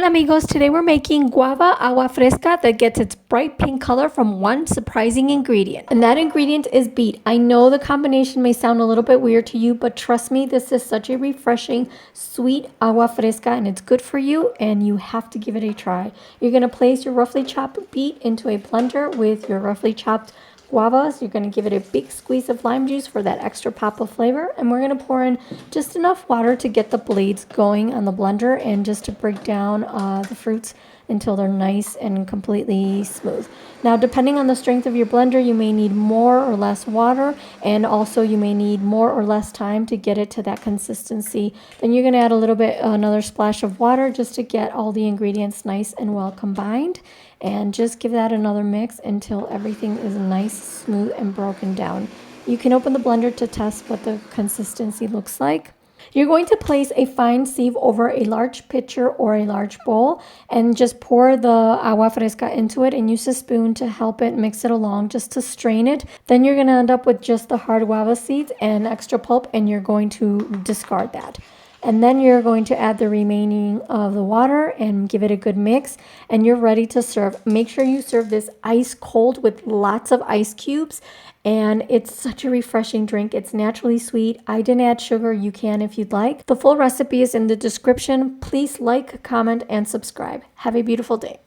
amigos, today we're making Guava Agua Fresca that gets its bright pink color from one surprising ingredient. And that ingredient is beet. I know the combination may sound a little bit weird to you, but trust me, this is such a refreshing, sweet agua fresca and it's good for you and you have to give it a try. You're going to place your roughly chopped beet into a blender with your roughly chopped guavas. You're going to give it a big squeeze of lime juice for that extra pop of flavor, and we're going to pour in just enough water to get the blades going on the blender and just to break down the fruits until they're nice and completely smooth. Now, depending on the strength of your blender, you may need more or less water, and also you may need more or less time to get it to that consistency. Then you're going to add a little bit, another splash of water just to get all the ingredients nice and well combined, and just give that another mix until everything is nice, smooth, and broken down. You can open the blender to test what the consistency looks like. You're going to place a fine sieve over a large pitcher or a large bowl and just pour the agua fresca into it and use a spoon to help it mix it along, just to strain it. Then you're going to end up with just the hard guava seeds and extra pulp, and you're going to discard that. And then you're going to add the remaining of the water and give it a good mix, and you're ready to serve. Make sure you serve this ice cold with lots of ice cubes, and it's such a refreshing drink. It's naturally sweet. I didn't add sugar. You can if you'd like. The full recipe is in the description. Please like, comment, and subscribe. Have a beautiful day.